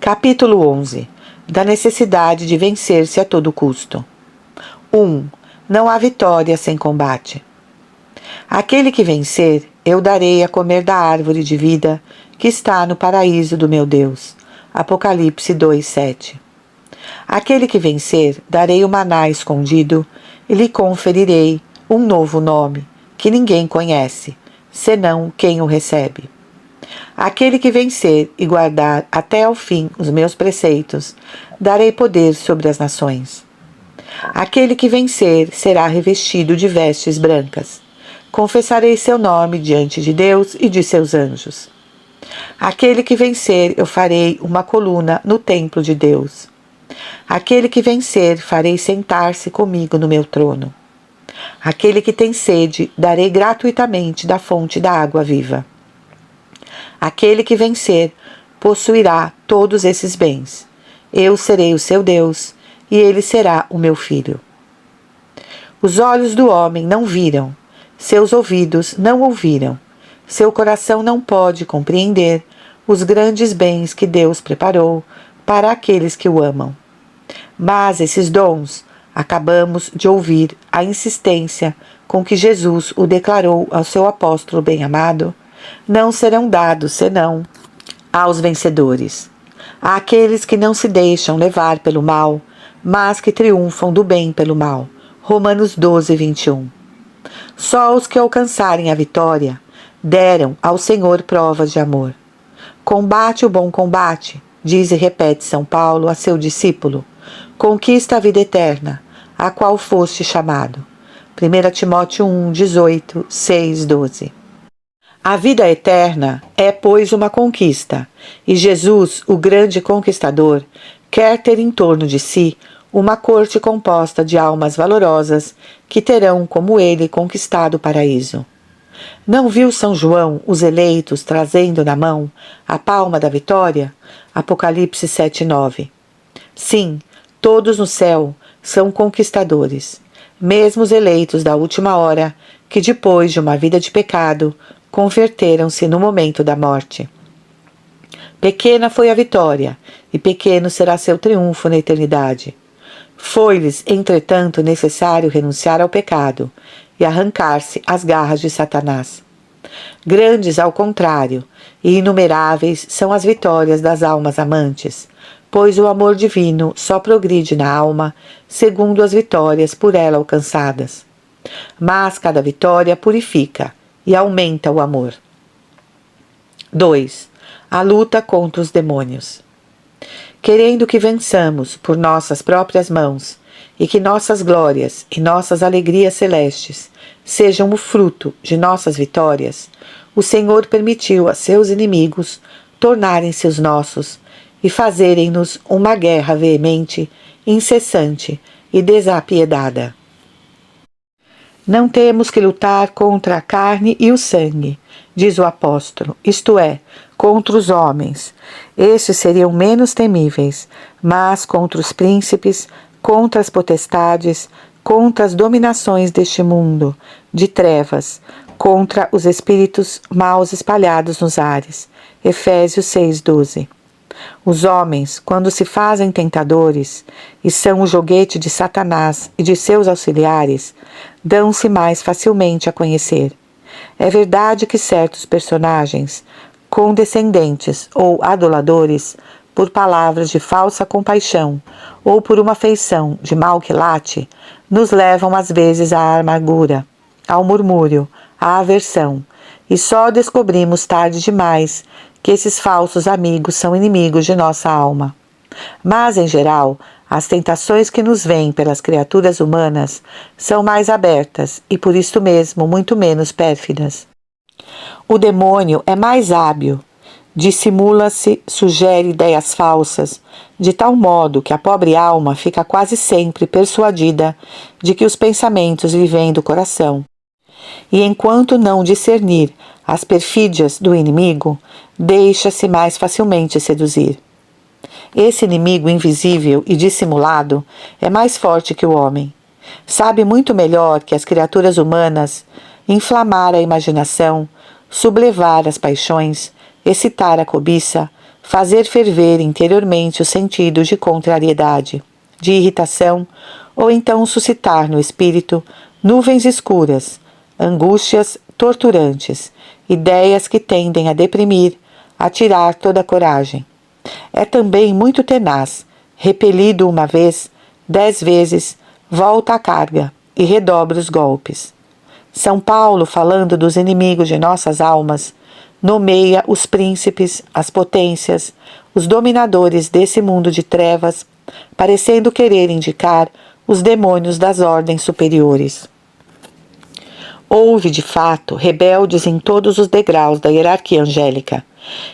Capítulo 11. Da necessidade de vencer-se a todo custo. 1. Não há vitória sem combate. Aquele que vencer, eu darei a comer da árvore de vida que está no paraíso do meu Deus. Apocalipse 2:7. Aquele que vencer, darei o maná escondido e lhe conferirei um novo nome, que ninguém conhece, senão quem o recebe. Aquele que vencer e guardar até ao fim os meus preceitos, darei poder sobre as nações. Aquele que vencer será revestido de vestes brancas. Confessarei seu nome diante de Deus e de seus anjos. Aquele que vencer, eu farei uma coluna no templo de Deus. Aquele que vencer, farei sentar-se comigo no meu trono. Aquele que tem sede, darei gratuitamente da fonte da água viva. Aquele que vencer, possuirá todos esses bens. Eu serei o seu Deus, e ele será o meu filho. Os olhos do homem não viram, seus ouvidos não ouviram, seu coração não pode compreender os grandes bens que Deus preparou para aqueles que o amam. Mas esses dons, acabamos de ouvir a insistência com que Jesus o declarou ao seu apóstolo bem-amado, não serão dados senão aos vencedores, àqueles que não se deixam levar pelo mal, mas que triunfam do bem pelo mal. Romanos 12:21. Só os que alcançarem a vitória deram ao Senhor provas de amor. Combate o bom combate, diz e repete São Paulo a seu discípulo. Conquista a vida eterna, a qual foste chamado. 1 Timóteo 1:18, 6:12. A vida eterna é, pois, uma conquista, e Jesus, o grande conquistador, quer ter em torno de si uma corte composta de almas valorosas que terão, como ele, conquistado o paraíso. Não viu São João os eleitos trazendo na mão a palma da vitória? Apocalipse 7:9. Sim, todos no céu são conquistadores, mesmo os eleitos da última hora, que depois de uma vida de pecado, converteram-se no momento da morte. Pequena foi a vitória, e pequeno será seu triunfo na eternidade. Foi-lhes, entretanto, necessário renunciar ao pecado e arrancar-se às garras de Satanás. Grandes, ao contrário, e inumeráveis são as vitórias das almas amantes, pois o amor divino só progride na alma segundo as vitórias por ela alcançadas. Mas cada vitória purifica e aumenta o amor. 2. A luta contra os demônios. Querendo que vençamos por nossas próprias mãos e que nossas glórias e nossas alegrias celestes sejam o fruto de nossas vitórias, o Senhor permitiu a seus inimigos tornarem-se os nossos e fazerem-nos uma guerra veemente, incessante e desapiedada. Não temos que lutar contra a carne e o sangue, diz o apóstolo, isto é, contra os homens. Estes seriam menos temíveis, mas contra os príncipes, contra as potestades, contra as dominações deste mundo, de trevas, contra os espíritos maus espalhados nos ares. Efésios 6:12. Os homens, quando se fazem tentadores, e são o joguete de Satanás e de seus auxiliares, dão-se mais facilmente a conhecer. É verdade que certos personagens, condescendentes ou aduladores, por palavras de falsa compaixão ou por uma feição de mal quilate, nos levam às vezes à amargura, ao murmúrio, à aversão, e só descobrimos tarde demais que esses falsos amigos são inimigos de nossa alma. Mas, em geral, as tentações que nos vêm pelas criaturas humanas são mais abertas e, por isto mesmo, muito menos pérfidas. O demônio é mais hábil, dissimula-se, sugere ideias falsas, de tal modo que a pobre alma fica quase sempre persuadida de que os pensamentos lhe vêm do coração. E enquanto não discernir as perfídias do inimigo, deixa-se mais facilmente seduzir. Esse inimigo invisível e dissimulado é mais forte que o homem. Sabe muito melhor que as criaturas humanas inflamar a imaginação, sublevar as paixões, excitar a cobiça, fazer ferver interiormente o sentido de contrariedade, de irritação, ou então suscitar no espírito nuvens escuras, angústias torturantes, ideias que tendem a deprimir, a tirar toda a coragem. É também muito tenaz, repelido uma vez, 10 vezes, volta à carga e redobra os golpes. São Paulo, falando dos inimigos de nossas almas, nomeia os príncipes, as potências, os dominadores desse mundo de trevas, parecendo querer indicar os demônios das ordens superiores. Houve, de fato, rebeldes em todos os degraus da hierarquia angélica,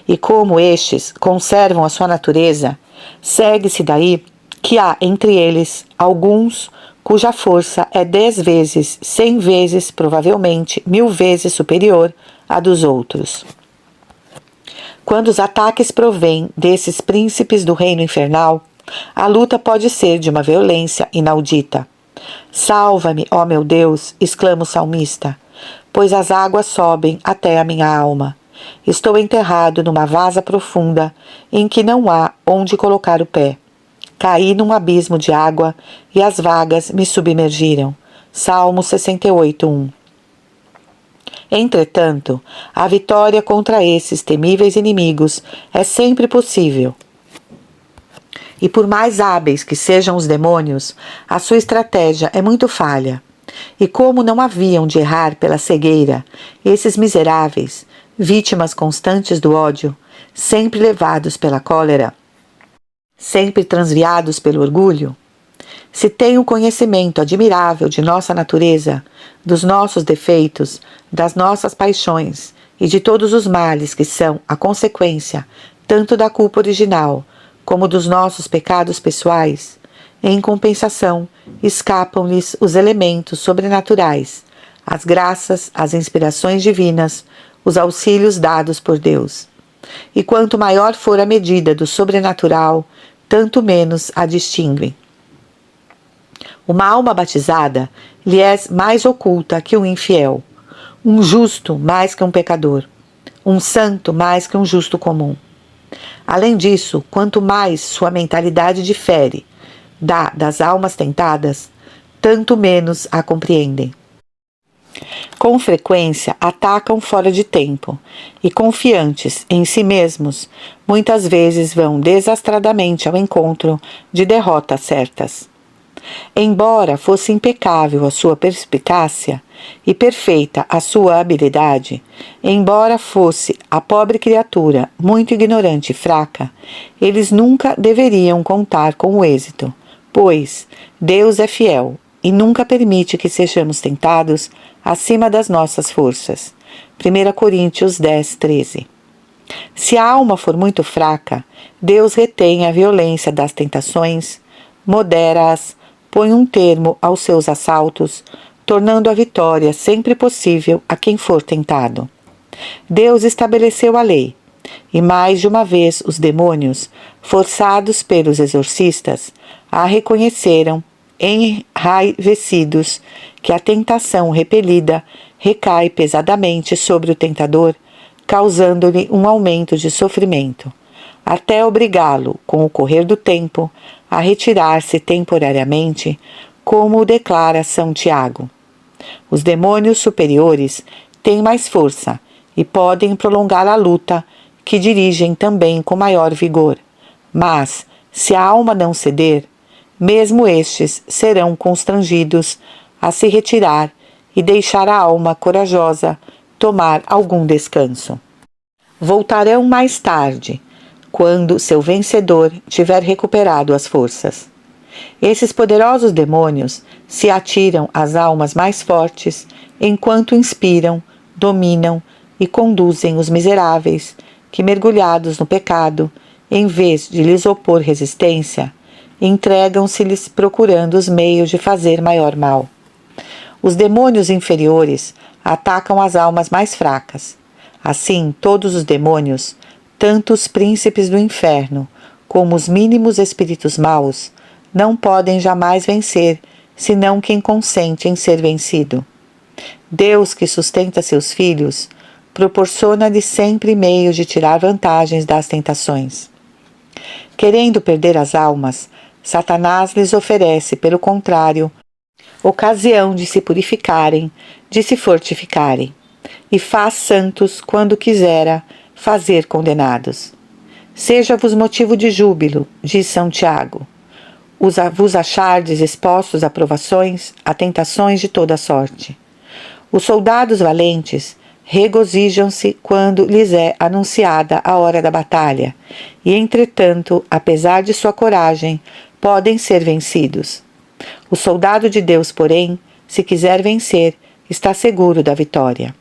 e como estes conservam a sua natureza, segue-se daí que há entre eles alguns cuja força é 10 vezes, 100 vezes, provavelmente 1000 vezes superior à dos outros. Quando os ataques provêm desses príncipes do reino infernal, a luta pode ser de uma violência inaudita. Salva-me, ó meu Deus, exclama o salmista, pois as águas sobem até a minha alma. Estou enterrado numa vasa profunda em que não há onde colocar o pé. Caí num abismo de água e as vagas me submergiram. Salmo 68:1. Entretanto, a vitória contra esses temíveis inimigos é sempre possível. E por mais hábeis que sejam os demônios, a sua estratégia é muito falha. E como não haviam de errar pela cegueira, esses miseráveis, vítimas constantes do ódio, sempre levados pela cólera, sempre transviados pelo orgulho, se têm um conhecimento admirável de nossa natureza, dos nossos defeitos, das nossas paixões e de todos os males que são a consequência tanto da culpa original como dos nossos pecados pessoais, em compensação, escapam-lhes os elementos sobrenaturais, as graças, as inspirações divinas, os auxílios dados por Deus. E quanto maior for a medida do sobrenatural, tanto menos a distinguem. Uma alma batizada lhe é mais oculta que um infiel, um justo mais que um pecador, um santo mais que um justo comum. Além disso, quanto mais sua mentalidade difere das almas tentadas, tanto menos a compreendem. Com frequência atacam fora de tempo e, confiantes em si mesmos, muitas vezes vão desastradamente ao encontro de derrotas certas. Embora fosse impecável a sua perspicácia e perfeita a sua habilidade, embora fosse a pobre criatura muito ignorante e fraca, eles nunca deveriam contar com o êxito, pois Deus é fiel e nunca permite que sejamos tentados acima das nossas forças. 1 Coríntios 10:13. Se a alma for muito fraca, Deus retém a violência das tentações, modera-as, põe um termo aos seus assaltos, tornando a vitória sempre possível a quem for tentado. Deus estabeleceu a lei, e mais de uma vez os demônios, forçados pelos exorcistas, a reconheceram, enraivecidos, que a tentação repelida recai pesadamente sobre o tentador, causando-lhe um aumento de sofrimento, até obrigá-lo, com o correr do tempo, a retirar-se temporariamente, como o declara São Tiago. Os demônios superiores têm mais força e podem prolongar a luta, que dirigem também com maior vigor. Mas, se a alma não ceder, mesmo estes serão constrangidos a se retirar e deixar a alma corajosa tomar algum descanso. Voltarão mais tarde, quando seu vencedor tiver recuperado as forças. Esses poderosos demônios se atiram às almas mais fortes, enquanto inspiram, dominam e conduzem os miseráveis, que, mergulhados no pecado, em vez de lhes opor resistência, entregam-se-lhes procurando os meios de fazer maior mal. Os demônios inferiores atacam as almas mais fracas. Assim, todos os demônios, tanto os príncipes do inferno como os mínimos espíritos maus, não podem jamais vencer, senão quem consente em ser vencido. Deus, que sustenta seus filhos, proporciona-lhe sempre meios de tirar vantagens das tentações. Querendo perder as almas, Satanás lhes oferece, pelo contrário, ocasião de se purificarem, de se fortificarem, e faz santos quando quisera fazer condenados. Seja-vos motivo de júbilo, diz São Tiago, vos achardes expostos a provações, a tentações de toda sorte. Os soldados valentes regozijam-se quando lhes é anunciada a hora da batalha, e entretanto, apesar de sua coragem, podem ser vencidos. O soldado de Deus, porém, se quiser vencer, está seguro da vitória.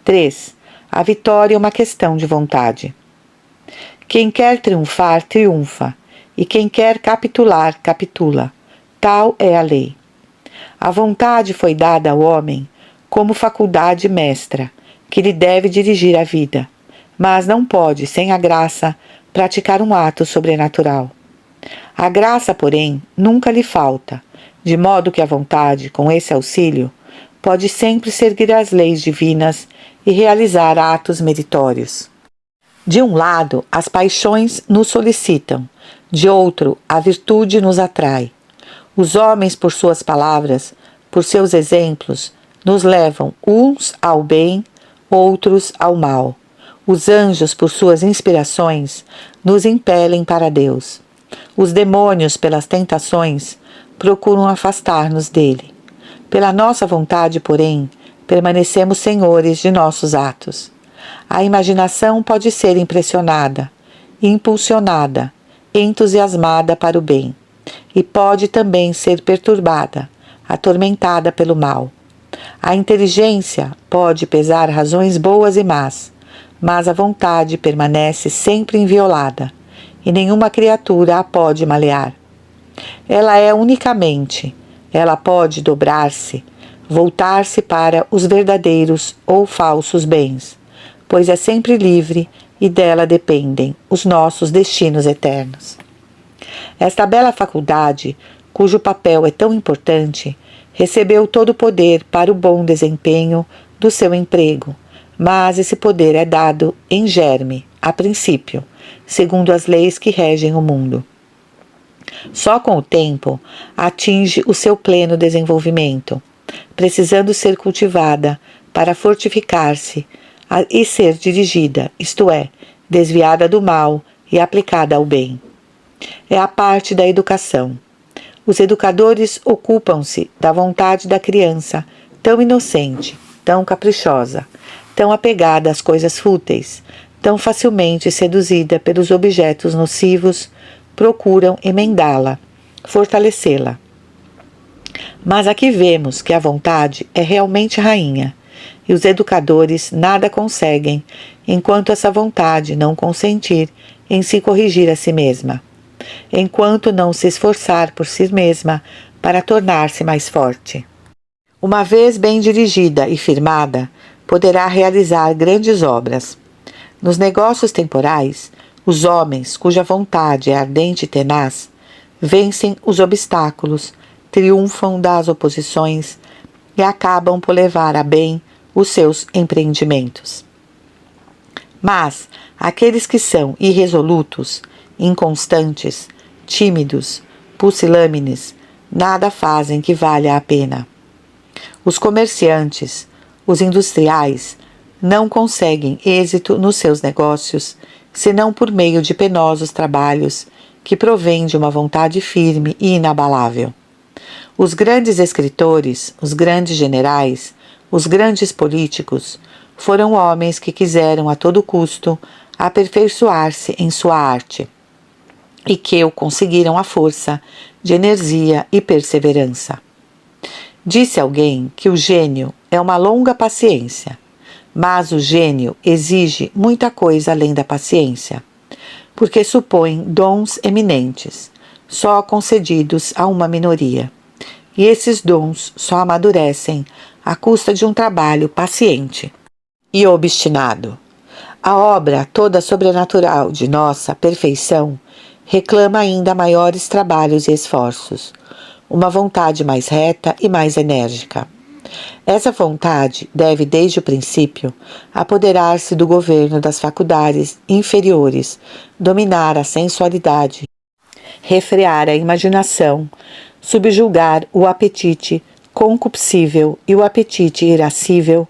3. A vitória é uma questão de vontade. Quem quer triunfar, triunfa, e quem quer capitular, capitula. Tal é a lei. A vontade foi dada ao homem como faculdade mestra, que lhe deve dirigir a vida, mas não pode, sem a graça, praticar um ato sobrenatural. A graça, porém, nunca lhe falta, de modo que a vontade, com esse auxílio, pode sempre seguir as leis divinas e realizar atos meritórios. De um lado, as paixões nos solicitam, de outro, a virtude nos atrai. Os homens, por suas palavras, por seus exemplos, nos levam uns ao bem, outros ao mal. Os anjos, por suas inspirações, nos impelem para Deus. Os demônios, pelas tentações, procuram afastar-nos dele. Pela nossa vontade, porém, permanecemos senhores de nossos atos. A imaginação pode ser impressionada, impulsionada, entusiasmada para o bem, e pode também ser perturbada, atormentada pelo mal. A inteligência pode pesar razões boas e más, mas a vontade permanece sempre inviolada, e nenhuma criatura a pode malear. Ela é unicamente, ela pode dobrar-se, voltar-se para os verdadeiros ou falsos bens, pois é sempre livre e dela dependem os nossos destinos eternos. Esta bela faculdade, cujo papel é tão importante, recebeu todo o poder para o bom desempenho do seu emprego, mas esse poder é dado em germe, a princípio, segundo as leis que regem o mundo. Só com o tempo atinge o seu pleno desenvolvimento, precisando ser cultivada para fortificar-se e ser dirigida, isto é, desviada do mal e aplicada ao bem. É a parte da educação. Os educadores ocupam-se da vontade da criança, tão inocente, tão caprichosa, tão apegada às coisas fúteis, tão facilmente seduzida pelos objetos nocivos, procuram emendá-la, fortalecê-la. Mas aqui vemos que a vontade é realmente rainha, e os educadores nada conseguem enquanto essa vontade não consentir em se corrigir a si mesma, enquanto não se esforçar por si mesma para tornar-se mais forte. Uma vez bem dirigida e firmada, poderá realizar grandes obras. Nos negócios temporais, os homens cuja vontade é ardente e tenaz vencem os obstáculos, triunfam das oposições e acabam por levar a bem os seus empreendimentos. Mas aqueles que são irresolutos, inconstantes, tímidos, pusilâmines, nada fazem que valha a pena. Os comerciantes, os industriais, não conseguem êxito nos seus negócios, senão por meio de penosos trabalhos que provêm de uma vontade firme e inabalável. Os grandes escritores, os grandes generais, os grandes políticos foram homens que quiseram a todo custo aperfeiçoar-se em sua arte e que o conseguiram à força de energia e perseverança. Disse alguém que o gênio é uma longa paciência, mas o gênio exige muita coisa além da paciência, porque supõe dons eminentes, só concedidos a uma minoria, e esses dons só amadurecem à custa de um trabalho paciente e obstinado. A obra toda sobrenatural de nossa perfeição reclama ainda maiores trabalhos e esforços, uma vontade mais reta e mais enérgica. Essa vontade deve, desde o princípio, apoderar-se do governo das faculdades inferiores, dominar a sensualidade, refrear a imaginação, subjugar o apetite concupiscível e o apetite irascível,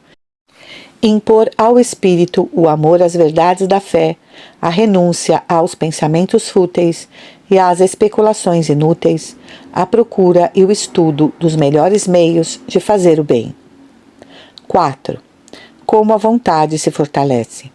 impor ao espírito o amor às verdades da fé, a renúncia aos pensamentos fúteis e às especulações inúteis, a procura e o estudo dos melhores meios de fazer o bem. 4. Como a vontade se fortalece.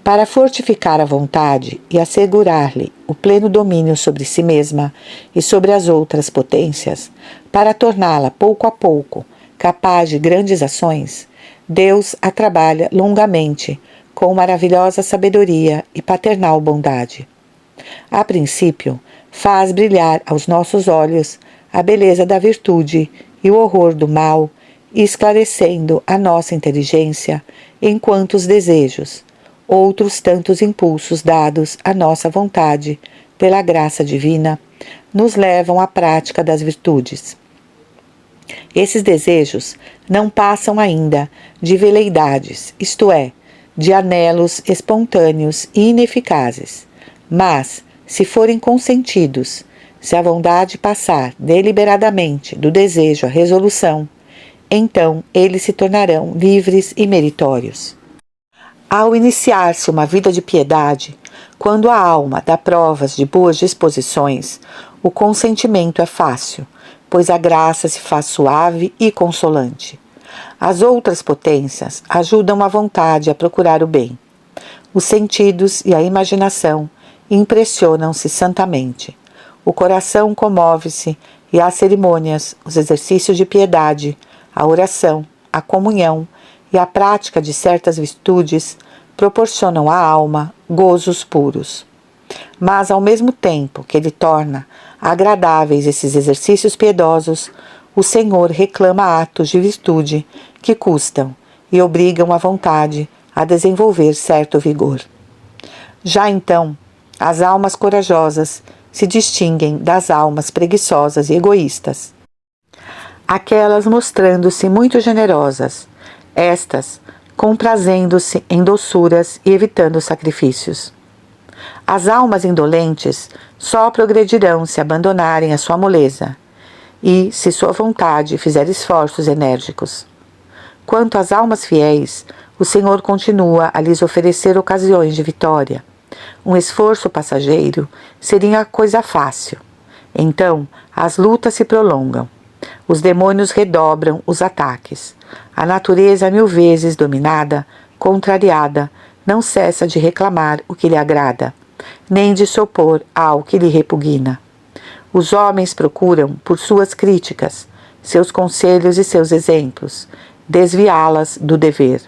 Para fortificar a vontade e assegurar-lhe o pleno domínio sobre si mesma e sobre as outras potências, para torná-la pouco a pouco capaz de grandes ações, Deus a trabalha longamente com maravilhosa sabedoria e paternal bondade. A princípio, faz brilhar aos nossos olhos a beleza da virtude e o horror do mal, esclarecendo a nossa inteligência enquanto os desejos, outros tantos impulsos dados à nossa vontade pela graça divina, nos levam à prática das virtudes. Esses desejos não passam ainda de veleidades, isto é, de anelos espontâneos e ineficazes, mas, se forem consentidos, se a vontade passar deliberadamente do desejo à resolução, então eles se tornarão livres e meritórios. Ao iniciar-se uma vida de piedade, quando a alma dá provas de boas disposições, o consentimento é fácil, pois a graça se faz suave e consolante. As outras potências ajudam a vontade a procurar o bem. Os sentidos e a imaginação impressionam-se santamente. O coração comove-se e as cerimônias, os exercícios de piedade, a oração, a comunhão e a prática de certas virtudes proporcionam à alma gozos puros. Mas, ao mesmo tempo que ele torna agradáveis esses exercícios piedosos, o Senhor reclama atos de virtude que custam e obrigam a vontade a desenvolver certo vigor. Já então, as almas corajosas se distinguem das almas preguiçosas e egoístas, aquelas mostrando-se muito generosas, estas comprazendo-se em doçuras e evitando sacrifícios. As almas indolentes só progredirão se abandonarem a sua moleza e, se sua vontade fizer esforços enérgicos. Quanto às almas fiéis, o Senhor continua a lhes oferecer ocasiões de vitória. Um esforço passageiro seria coisa fácil. Então, as lutas se prolongam. Os demônios redobram os ataques. A natureza, 1000 vezes dominada, contrariada, não cessa de reclamar o que lhe agrada, nem de se opor ao que lhe repugna. Os homens procuram, por suas críticas, seus conselhos e seus exemplos, desviá-las do dever.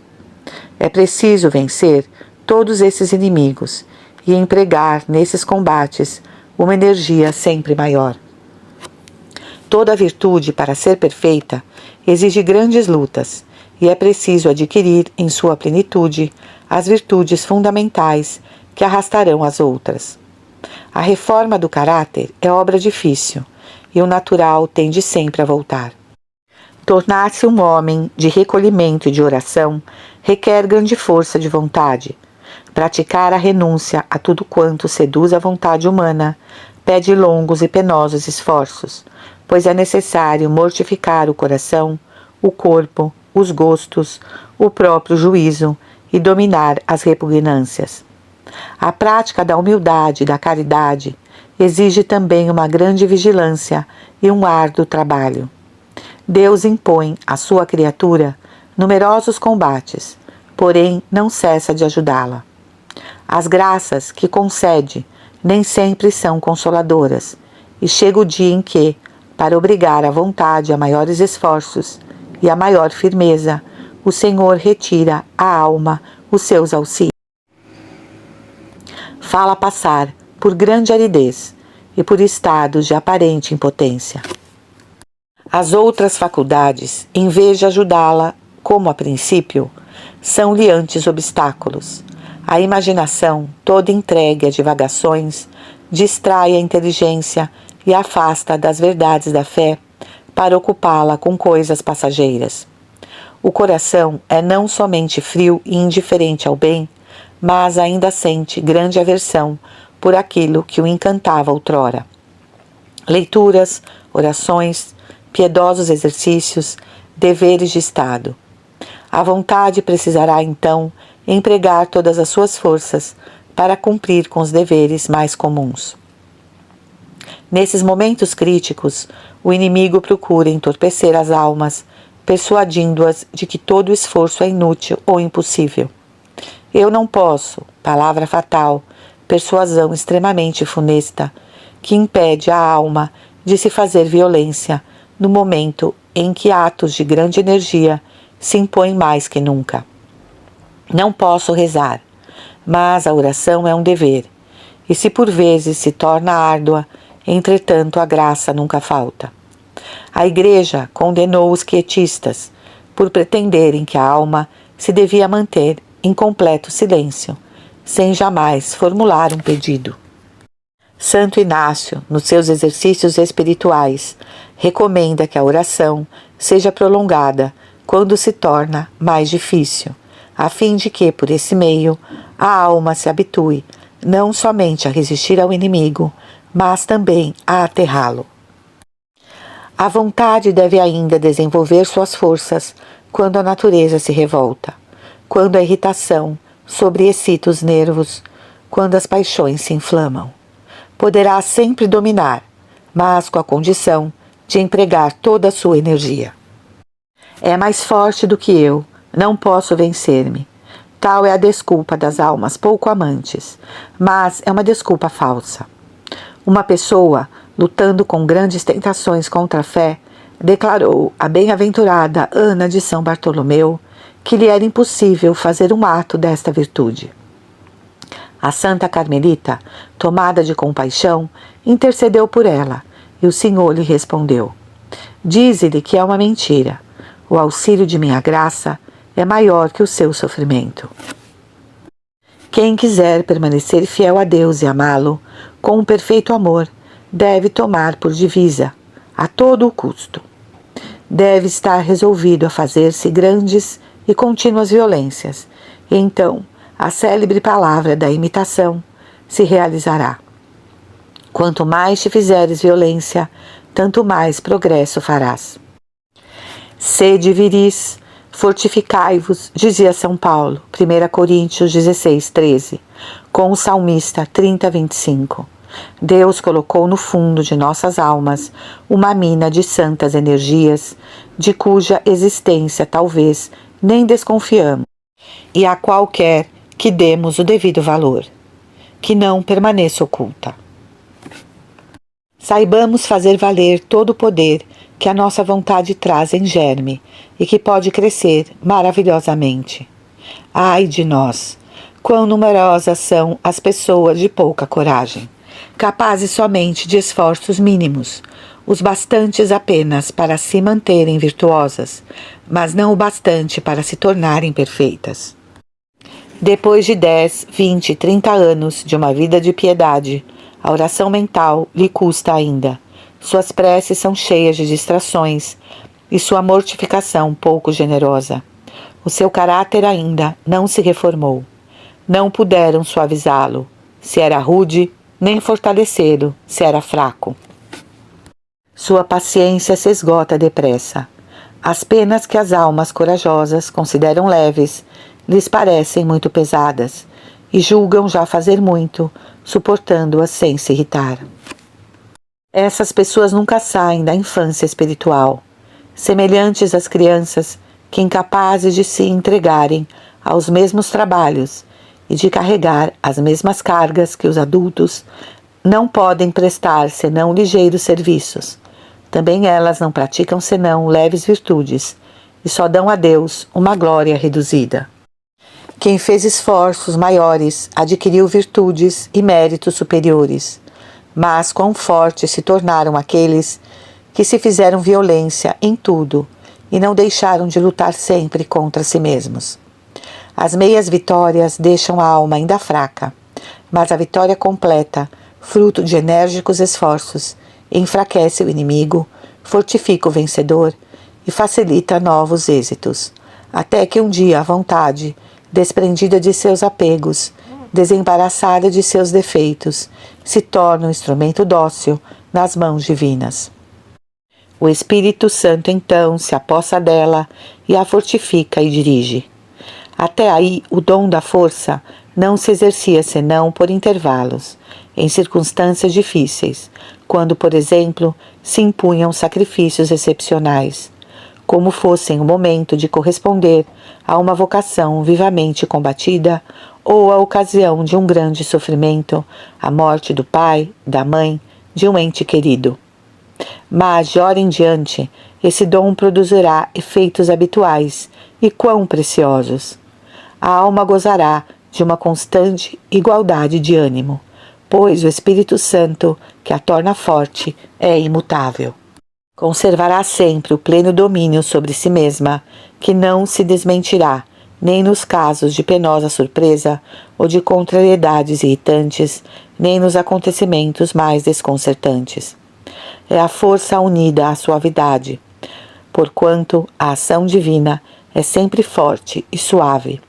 É preciso vencer todos esses inimigos e empregar nesses combates uma energia sempre maior. Toda virtude, para ser perfeita, exige grandes lutas, e é preciso adquirir em sua plenitude as virtudes fundamentais que arrastarão as outras. A reforma do caráter é obra difícil, e o natural tende sempre a voltar. Tornar-se um homem de recolhimento e de oração requer grande força de vontade. Praticar a renúncia a tudo quanto seduz a vontade humana pede longos e penosos esforços, pois é necessário mortificar o coração, o corpo, os gostos, o próprio juízo e dominar as repugnâncias. A prática da humildade e da caridade exige também uma grande vigilância e um árduo trabalho. Deus impõe à sua criatura numerosos combates, porém não cessa de ajudá-la. As graças que concede nem sempre são consoladoras, e chega o dia em que, para obrigar a vontade a maiores esforços e a maior firmeza, o Senhor retira à alma os seus auxílios. Fala passar por grande aridez e por estados de aparente impotência. As outras faculdades, em vez de ajudá-la, como a princípio, são-lhe antes obstáculos. A imaginação, toda entregue a divagações, distrai a inteligência e afasta das verdades da fé, para ocupá-la com coisas passageiras. O coração é não somente frio e indiferente ao bem, mas ainda sente grande aversão por aquilo que o encantava outrora. Leituras, orações, piedosos exercícios, deveres de Estado. A vontade precisará, então, empregar todas as suas forças para cumprir com os deveres mais comuns. Nesses momentos críticos, o inimigo procura entorpecer as almas, persuadindo-as de que todo esforço é inútil ou impossível. Eu não posso, palavra fatal, persuasão extremamente funesta, que impede a alma de se fazer violência no momento em que atos de grande energia se impõem mais que nunca. Não posso rezar, mas a oração é um dever, e se por vezes se torna árdua, entretanto a graça nunca falta. A Igreja condenou os quietistas por pretenderem que a alma se devia manter em completo silêncio, sem jamais formular um pedido. Santo Inácio, nos seus exercícios espirituais, recomenda que a oração seja prolongada quando se torna mais difícil, a fim de que, por esse meio, a alma se habitue não somente a resistir ao inimigo, mas também a aterrá-lo. A vontade deve ainda desenvolver suas forças quando a natureza se revolta, quando a irritação sobreexcita os nervos, quando as paixões se inflamam. Poderá sempre dominar, mas com a condição de empregar toda a sua energia. É mais forte do que eu, não posso vencer-me. Tal é a desculpa das almas pouco amantes, mas é uma desculpa falsa. Uma pessoa, lutando com grandes tentações contra a fé, declarou à bem-aventurada Ana de São Bartolomeu que lhe era impossível fazer um ato desta virtude. A Santa Carmelita, tomada de compaixão, intercedeu por ela, e o Senhor lhe respondeu: dize-lhe que é uma mentira. O auxílio de minha graça é maior que o seu sofrimento. Quem quiser permanecer fiel a Deus e amá-lo, com um perfeito amor, deve tomar por divisa, a todo o custo. Deve estar resolvido a fazer-se grandes e contínuas violências, e então a célebre palavra da imitação se realizará. Quanto mais te fizeres violência, tanto mais progresso farás. Sede viris, fortificai-vos, dizia São Paulo, 1 Coríntios 16, 13, com o salmista 30, 25. Deus colocou no fundo de nossas almas uma mina de santas energias, de cuja existência talvez nem desconfiamos, e a qual quer que demos o devido valor, que não permaneça oculta. Saibamos fazer valer todo o poder que a nossa vontade traz em germe e que pode crescer maravilhosamente. Ai de nós! Quão numerosas são as pessoas de pouca coragem, capazes somente de esforços mínimos, os bastantes apenas para se manterem virtuosas, mas não o bastante para se tornarem perfeitas. Depois de 10, 20, 30 anos de uma vida de piedade, a oração mental lhe custa ainda. Suas preces são cheias de distrações e sua mortificação pouco generosa. O seu caráter ainda não se reformou. Não puderam suavizá-lo, se era rude, nem fortalecê-lo, se era fraco. Sua paciência se esgota depressa. As penas que as almas corajosas consideram leves lhes parecem muito pesadas e julgam já fazer muito, suportando-as sem se irritar. Essas pessoas nunca saem da infância espiritual, semelhantes às crianças que, incapazes de se entregarem aos mesmos trabalhos e de carregar as mesmas cargas que os adultos, não podem prestar senão ligeiros serviços. Também elas não praticam senão leves virtudes e só dão a Deus uma glória reduzida. Quem fez esforços maiores adquiriu virtudes e méritos superiores, mas quão fortes se tornaram aqueles que se fizeram violência em tudo e não deixaram de lutar sempre contra si mesmos. As meias vitórias deixam a alma ainda fraca, mas a vitória completa, fruto de enérgicos esforços, enfraquece o inimigo, fortifica o vencedor e facilita novos êxitos, até que um dia a vontade, desprendida de seus apegos, desembaraçada de seus defeitos, se torna um instrumento dócil nas mãos divinas. O Espírito Santo então se apossa dela e a fortifica e dirige. Até aí, o dom da força não se exercia senão por intervalos, em circunstâncias difíceis, quando, por exemplo, se impunham sacrifícios excepcionais, como fossem o momento de corresponder a uma vocação vivamente combatida ou a ocasião de um grande sofrimento, a morte do pai, da mãe, de um ente querido. Mas, de hora em diante, esse dom produzirá efeitos habituais e quão preciosos! A alma gozará de uma constante igualdade de ânimo, pois o Espírito Santo, que a torna forte, é imutável. Conservará sempre o pleno domínio sobre si mesma, que não se desmentirá, nem nos casos de penosa surpresa ou de contrariedades irritantes, nem nos acontecimentos mais desconcertantes. É a força unida à suavidade, porquanto a ação divina é sempre forte e suave.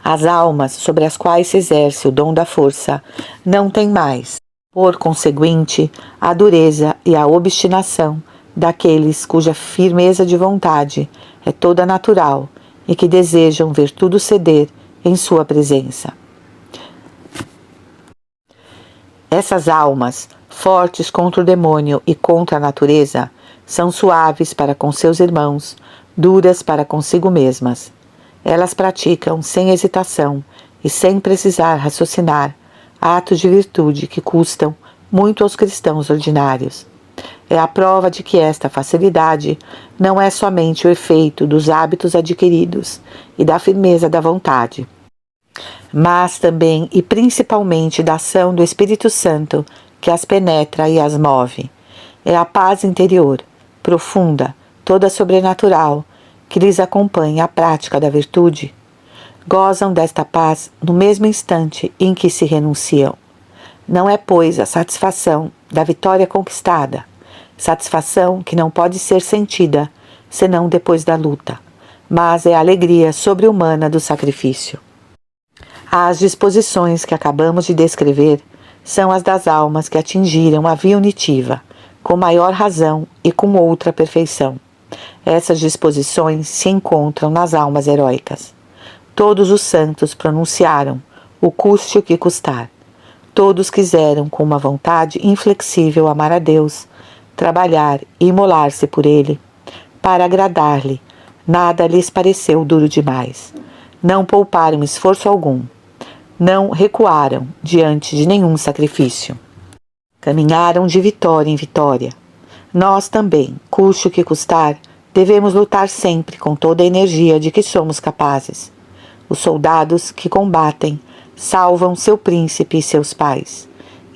As almas sobre as quais se exerce o dom da força não têm mais, por conseguinte, a dureza e a obstinação daqueles cuja firmeza de vontade é toda natural e que desejam ver tudo ceder em sua presença. Essas almas, fortes contra o demônio e contra a natureza, são suaves para com seus irmãos, duras para consigo mesmas. Elas praticam sem hesitação e sem precisar raciocinar atos de virtude que custam muito aos cristãos ordinários. É a prova de que esta facilidade não é somente o efeito dos hábitos adquiridos e da firmeza da vontade, mas também e principalmente da ação do Espírito Santo que as penetra e as move. É a paz interior, profunda, toda sobrenatural, que lhes acompanha a prática da virtude. Gozam desta paz no mesmo instante em que se renunciam. Não é, pois, a satisfação da vitória conquistada, satisfação que não pode ser sentida senão depois da luta, mas é a alegria sobre-humana do sacrifício. As disposições que acabamos de descrever são as das almas que atingiram a via unitiva, com maior razão e com outra perfeição. Essas disposições se encontram nas almas heróicas. Todos os santos pronunciaram, o custe o que custar. Todos quiseram, com uma vontade inflexível, amar a Deus, trabalhar e imolar-se por Ele, para agradar-lhe. Nada lhes pareceu duro demais. Não pouparam esforço algum. Não recuaram diante de nenhum sacrifício. Caminharam de vitória em vitória. Nós também, custe o que custar, devemos lutar sempre com toda a energia de que somos capazes. Os soldados que combatem salvam seu príncipe e seus pais,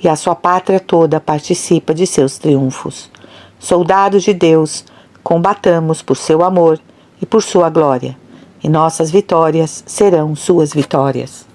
e a sua pátria toda participa de seus triunfos. Soldados de Deus, combatamos por seu amor e por sua glória, e nossas vitórias serão suas vitórias.